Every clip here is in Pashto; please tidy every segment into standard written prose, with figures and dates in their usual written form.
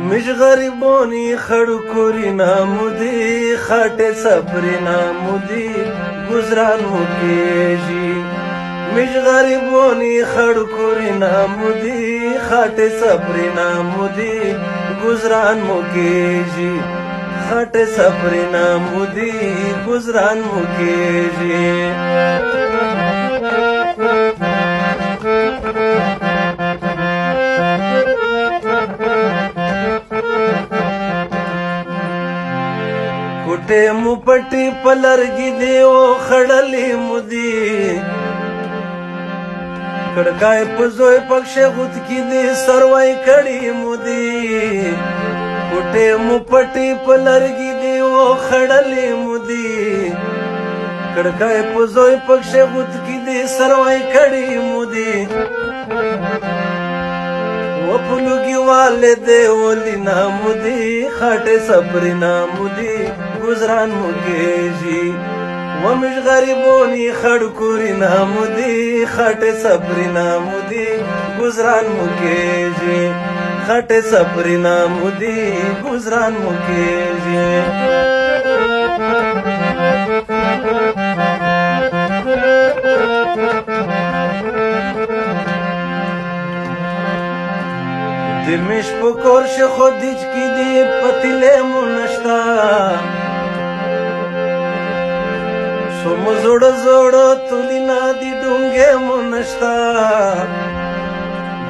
مش غریبونی خړکوري نامودي خاټه صبر نامودي گزران مو کېږي مش غریبونی خړکوري نامودي خاټه صبر نامودي گزران مو کېږي خاټه صبر نامودي گزران مو کېږي کوټه مو پټي پلرګي دیو خړلې مودي کړکای په زوی پښه غوت کې دي سروای کړي مودي کوټه مو پټي پلرګي دیو خړلې مودي کړکای په زوی پښه غوت کې دي سروای کړي مودي وپلوگی والده ولی نامودی خاٹه صبر نامودی گزران مکیجی ومش غریبونی خڑکوری نامودی خاٹه صبر نامودی گزران مکیجی خاٹه صبر نامودی گزران مکیجی دمش پکور ش خودیج کی دی پتیله مونشتا سوم زوڑ زوڑ تولینا دی ڈونگے مونشتا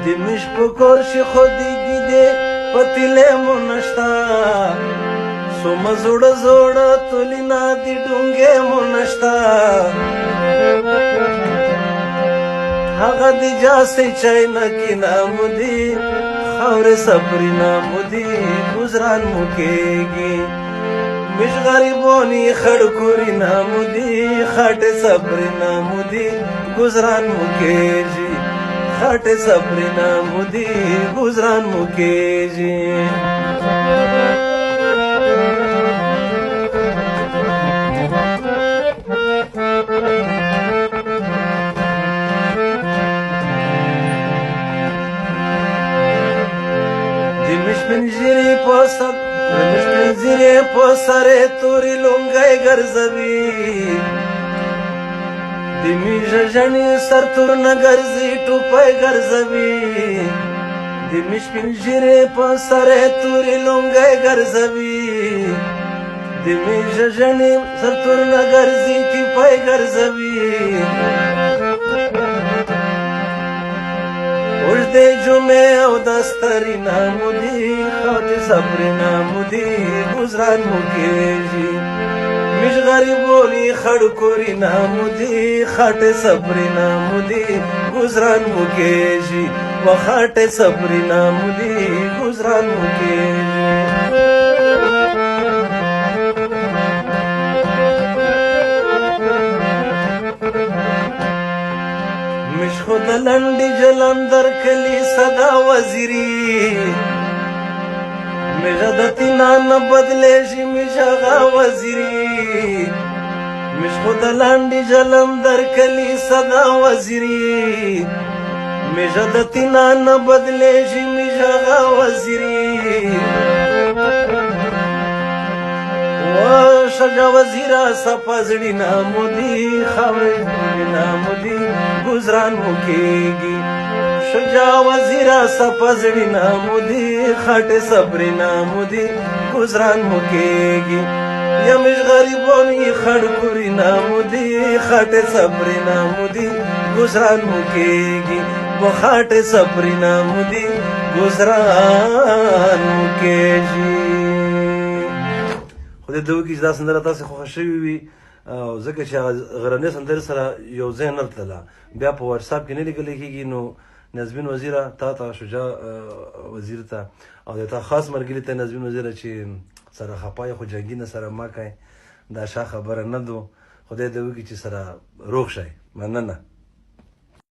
دمش پکور ش خودیج دی پتیله مونشتا سوم زوڑ زوڑ تولینا دی ڈونگے مونشتا هغه دی جاسې چای نکی نامودي خاورې صبري نامودي گزران مو کېږي مش غریبونی خړکوري نامودي خاټې صبري نامودي گزران مو کېږي خاټې صبري نامودي گزران مو کېږي مشپنجری پسره توری لونگای گرزوی دمی ججنی سر تور نگرزی ٹوپای گرزوی دمی شپنجری پسره توری لونگای گرزوی دمی ججنی سر تور نگرزی ٹوپای گرزوی اوجده جمعه او دستری نامودی خاطر صبر نامودی گزران مو کېږي مش غریبونی خړکوري نامودی خاطر صبر نامودی گزران مو کېږي و خاطر صبر نامودی گزران مو کېږي مش خود لنڈی جلندر کلی صدا وزیری مجدتی نان بدلے جی مجاغا وزیری مش خود لنڈی جلندر کلی صدا وزیری مجدتی نان بدلے جی مجاغا وزیری شجا وزیرا سپازڑی نامودی خاورې نامودی گزران مو کېږي شجا وزیرا سپازڑی نامودی خاټه صبر نامودی گزران مو کېږي یمش غریبونی خړکوري نامودی خاټه صبر نامودی گزران مو کېږي و خاټه صبر نامودی گزران مو کېږي خدای دې وکړي چې دا سندره تاسې خوښه شوې وي او ځکه چې هغه غرنۍ سندرې سره یو ځای نه تلله بیا په واتساپ کې نه لیکلی کېږي نو نظمین وزیره تا ته شجاع وزیر ته او د تا خاص ملګري ته نظمین وزیره چې سره خپه یې خو جنګي نه سره مه کوئ دا ښه خبره نه ده خدای دې وکړي چې سره روغ شئ مننه